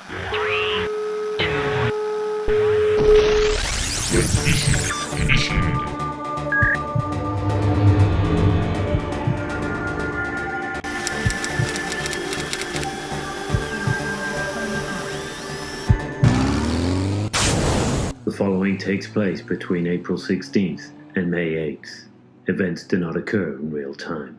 The following takes place between April 16th and May 8th. Events do not occur in real time.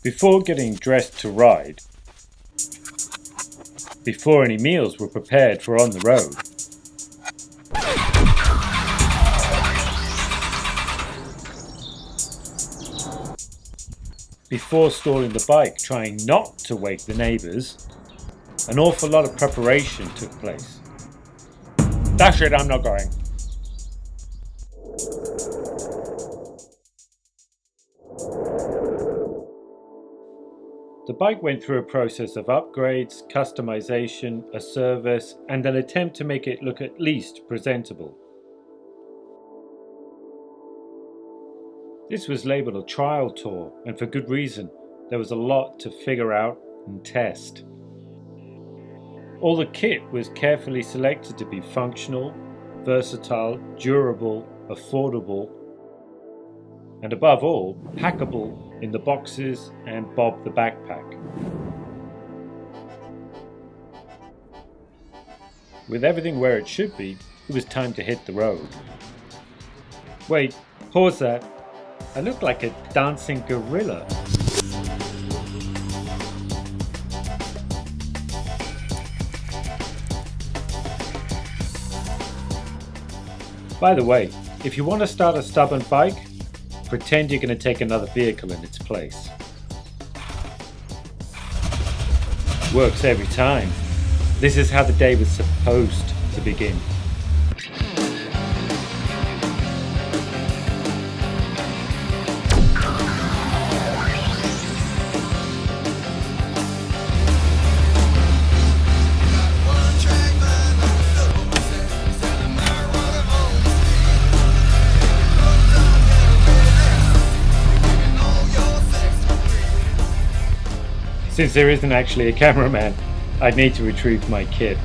Before getting dressed to ride, before any meals were prepared for on the road, before stalling the bike trying not to wake the neighbours, an awful lot of preparation took place. That's it, I'm not going. The bike went through a process of upgrades, customization, a service, and an attempt to make it look at least presentable. This was labelled a trial tour, and for good reason. There was a lot to figure out and test. All the kit was carefully selected to be functional, versatile, durable, affordable, and above all, packable in the boxes and Bob the backpack. With everything where it should be, it was time to hit the road. Wait, pause that. I look like a dancing gorilla. By the way, if you want to start a stubborn bike, pretend you're going to take another vehicle in its place. Works every time. This is how the day was supposed to begin. Since there isn't actually a cameraman, I'd need to retrieve my kit.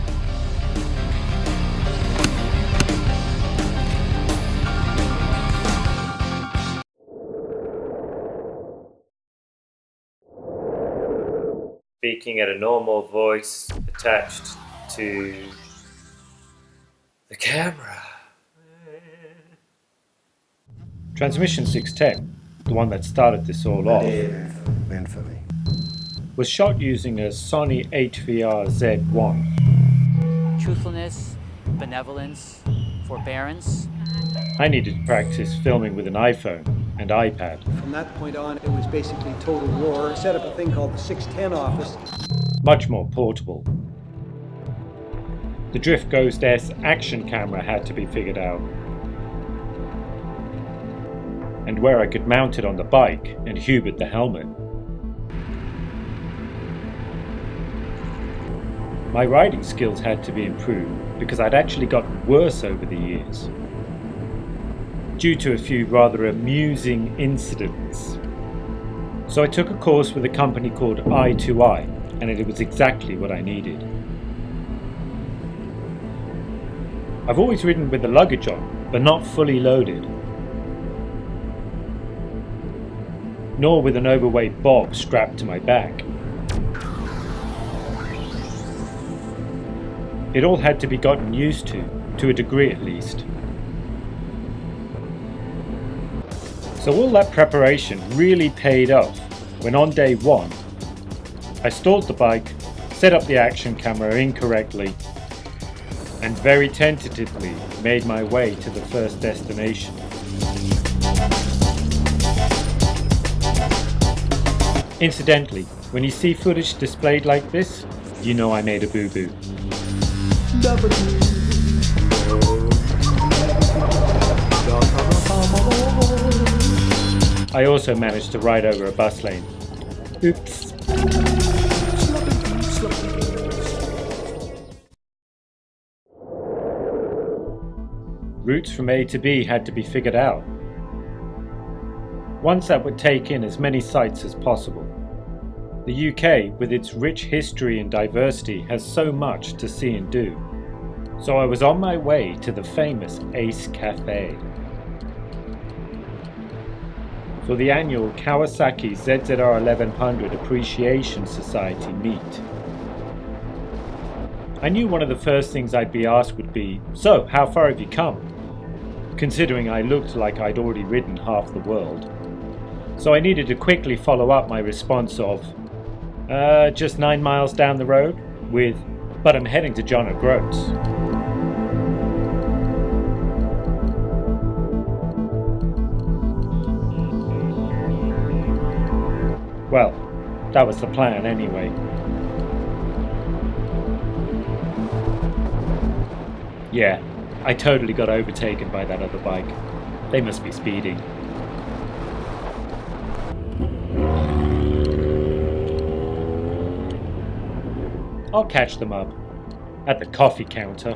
Speaking at a normal voice attached to the camera. Transmission 610, the one that started this all off, was shot using a Sony HVR Z1. Truthfulness, benevolence, forbearance. I needed to practice filming with an iPhone and iPad. From that point on, it was basically total war. Set up a thing called the 610 office. Much more portable. The Drift Ghost S action camera had to be figured out. And where I could mount it on the bike and Hubert the helmet. My riding skills had to be improved because I'd actually gotten worse over the years, due to a few rather amusing incidents. So I took a course with a company called I2I, and it was exactly what I needed. I've always ridden with the luggage on, but not fully loaded, nor with an overweight Bob strapped to my back. It all had to be gotten used to a degree at least. So all that preparation really paid off when on day one, I stalled the bike, set up the action camera incorrectly, and very tentatively made my way to the first destination. Incidentally, when you see footage displayed like this, you know I made a boo-boo. I also managed to ride over a bus lane. Oops. routes from A to B had to be figured out. Ones that would take in as many sites as possible. The UK, with its rich history and diversity, has so much to see and do. So I was on my way to the famous Ace Cafe for the annual Kawasaki ZZR 1100 Appreciation Society meet. I knew one of the first things I'd be asked would be, "So, how far have you come?" Considering I looked like I'd already ridden half the world. So I needed to quickly follow up my response of, just 9 miles down the road, with, "But I'm heading to John O'Groats." Well, that was the plan anyway. Yeah, I totally got overtaken by that other bike. They must be speeding. I'll catch them up at the coffee counter.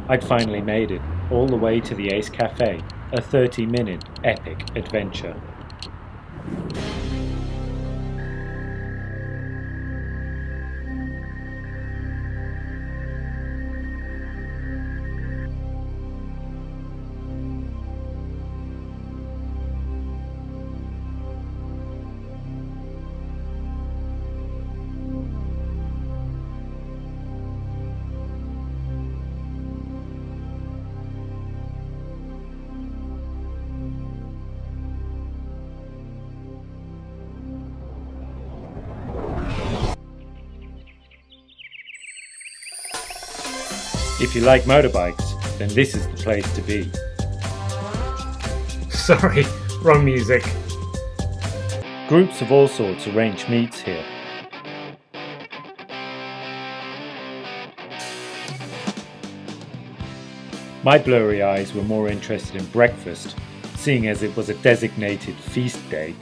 I'd finally made it, all the way to the Ace Cafe, a 30-minute epic adventure. If you like motorbikes, then this is the place to be. Sorry, wrong music. Groups of all sorts arrange meets here. My blurry eyes were more interested in breakfast, seeing as it was a designated feast day.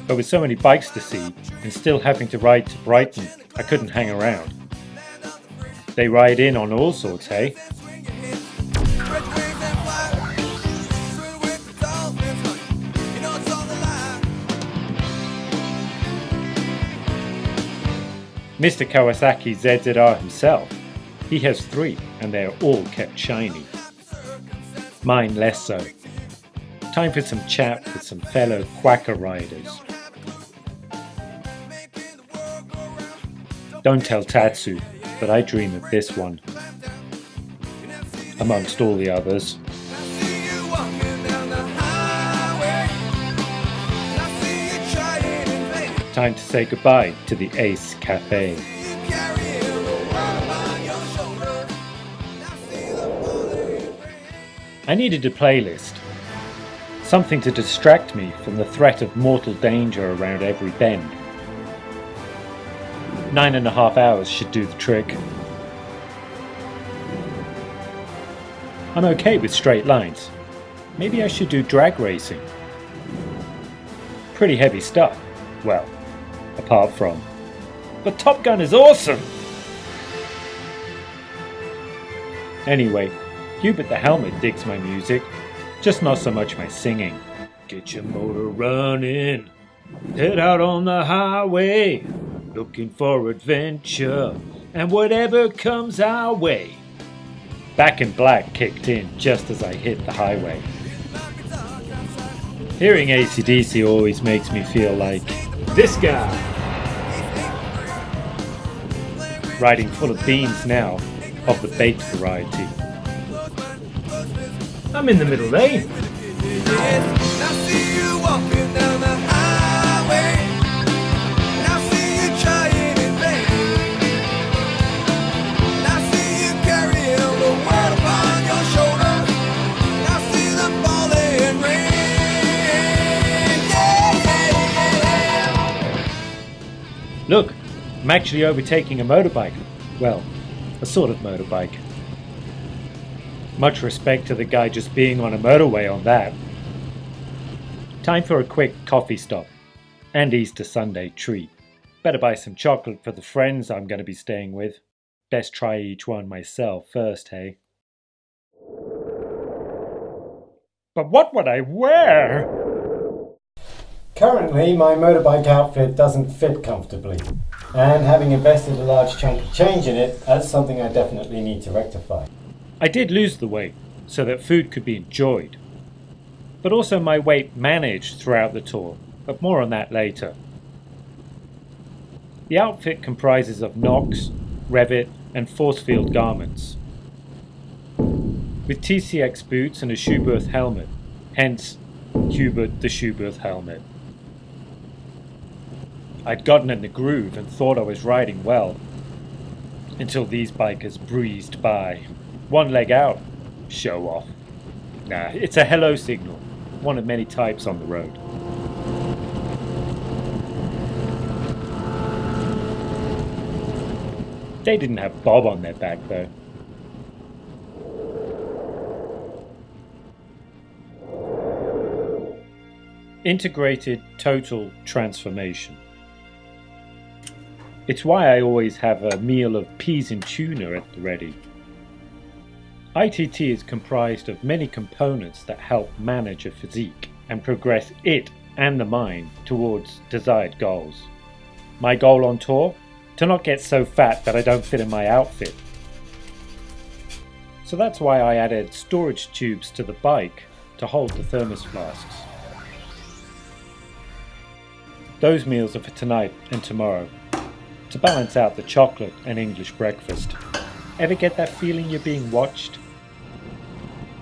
But with so many bikes to see, and still having to ride to Brighton, I couldn't hang around. They ride in on all sorts, hey? Mr. Kawasaki ZZR himself, he has 3 and they are all kept shiny. Mine less so. Time for some chat with some fellow quacker riders. Don't tell Tatsu, but I dream of this one, amongst all the others. Time to say goodbye to the Ace Cafe. I needed a playlist, something to distract me from the threat of mortal danger around every bend. 9.5 hours should do the trick. I'm okay with straight lines. Maybe I should do drag racing. Pretty heavy stuff. Well, apart from. But Top Gun is awesome! Anyway, Hubert the Helmet digs my music, just not so much my singing. Get your motor running, head out on the highway, looking for adventure, and whatever comes our way. Back in Black kicked in just as I hit the highway. Hearing AC/DC always makes me feel like this guy. Riding full of beans now, of the baked variety. I'm in the middle lane. Look, I'm actually overtaking a motorbike. Well, a sort of motorbike. Much respect to the guy just being on a motorway on that. Time for a quick coffee stop and Easter Sunday treat. Better buy some chocolate for the friends I'm going to be staying with. Best try each one myself first, hey? But what would I wear? Currently, my motorbike outfit doesn't fit comfortably, and having invested a large chunk of change in it, that's something I definitely need to rectify. I did lose the weight so that food could be enjoyed, but also my weight managed throughout the tour, but more on that later. The outfit comprises of Nox, Revit and force field garments, with TCX boots and a Schuberth helmet, hence Hubert the Schuberth helmet. I'd gotten in the groove and thought I was riding well, until these bikers breezed by. One leg out, show off. Nah, it's a hello signal, one of many types on the road. They didn't have Bob on their back though. Integrated total transformation. It's why I always have a meal of peas and tuna at the ready. ITT is comprised of many components that help manage a physique and progress it and the mind towards desired goals. My goal on tour? To not get so fat that I don't fit in my outfit. So that's why I added storage tubes to the bike to hold the thermos flasks. Those meals are for tonight and tomorrow, to balance out the chocolate and English breakfast. Ever get that feeling you're being watched?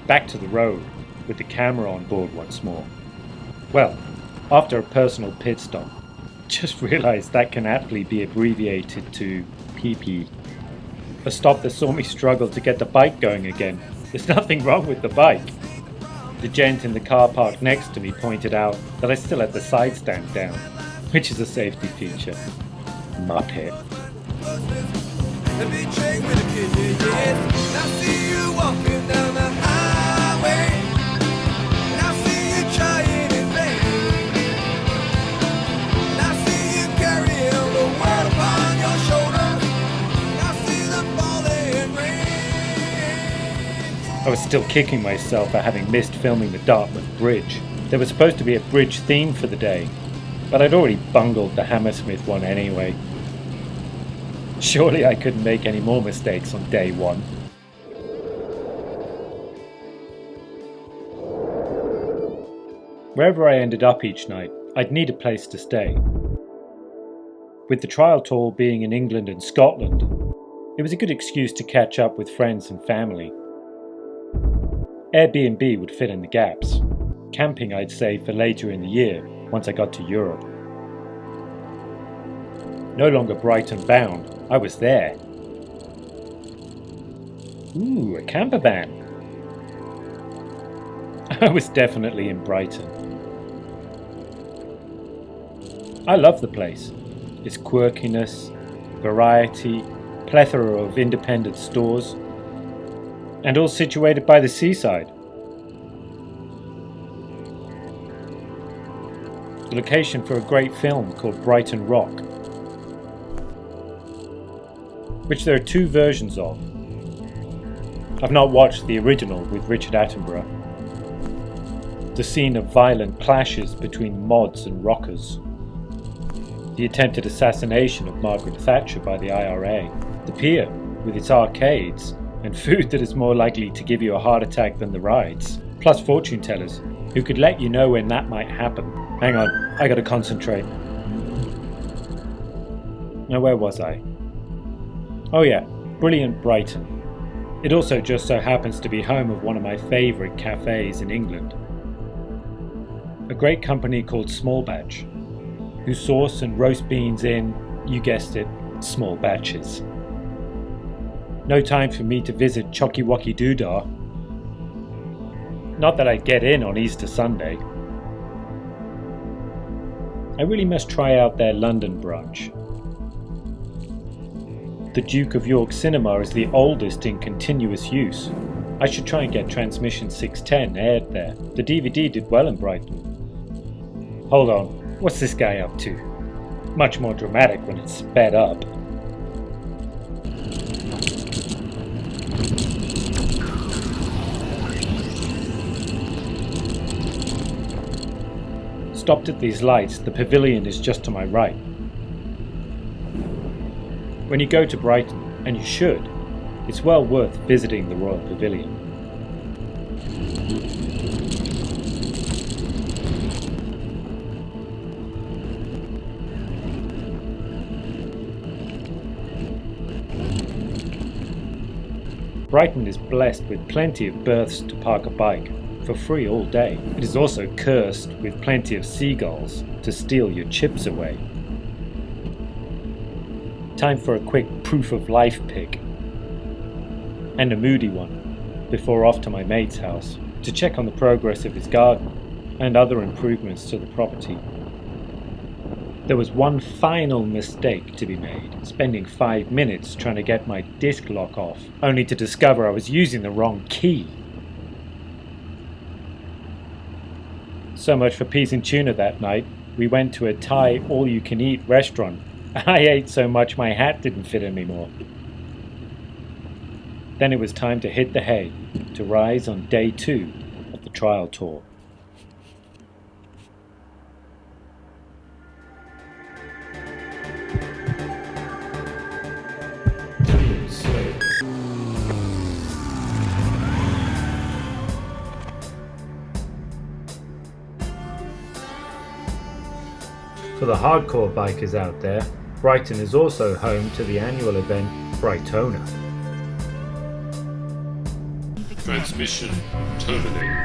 Back to the road, with the camera on board once more. Well, after a personal pit stop, just realised that can aptly be abbreviated to PP. A stop that saw me struggle to get the bike going again. There's nothing wrong with the bike. The gent in the car park next to me pointed out that I still had the side stand down, which is a safety feature. Muppet. I was still kicking myself for having missed filming the Dartmouth Bridge. There was supposed to be a bridge theme for the day, but I'd already bungled the Hammersmith one anyway. Surely I couldn't make any more mistakes on day one. Wherever I ended up each night, I'd need a place to stay. With the trial tour being in England and Scotland, it was a good excuse to catch up with friends and family. Airbnb would fill in the gaps. Camping I'd save for later in the year, once I got to Europe. No longer Brighton bound, I was there. Ooh, a camper van. I was definitely in Brighton. I love the place. Its quirkiness, variety, plethora of independent stores, and all situated by the seaside. The location for a great film called Brighton Rock, which there are 2 versions of. I've not watched the original with Richard Attenborough. The scene of violent clashes between mods and rockers. The attempted assassination of Margaret Thatcher by the IRA. The pier with its arcades and food that is more likely to give you a heart attack than the rides. Plus fortune tellers who could let you know when that might happen. Hang on, I gotta concentrate. Now where was I? Oh yeah, brilliant Brighton. It also just so happens to be home of one of my favourite cafes in England. A great company called Small Batch, who source and roast beans in, you guessed it, small batches. No time for me to visit Chocky Wocky Doodah. Not that I'd get in on Easter Sunday. I really must try out their London branch. The Duke of York Cinema is the oldest in continuous use. I should try and get Transmission 610 aired there. The DVD did well in Brighton. Hold on, What's this guy up to? Much more dramatic when it's sped up. Stopped at these lights, the pavilion is just to my right. When you go to Brighton, and you should, it's well worth visiting the Royal Pavilion. Brighton is blessed with plenty of berths to park a bike, for free all day. It is also cursed with plenty of seagulls to steal your chips away. Time for a quick proof of life pic, and a moody one, before off to my mate's house to check on the progress of his garden and other improvements to the property. There was one final mistake to be made, spending 5 minutes trying to get my disc lock off, only to discover I was using the wrong key. So much for peas and tuna that night. We went to a Thai all-you-can-eat restaurant. I ate so much my hat didn't fit anymore. Then it was time to hit the hay, to rise on day 2 of the trial tour. For the hardcore bikers out there, Brighton is also home to the annual event Brightona. Transmission terminated.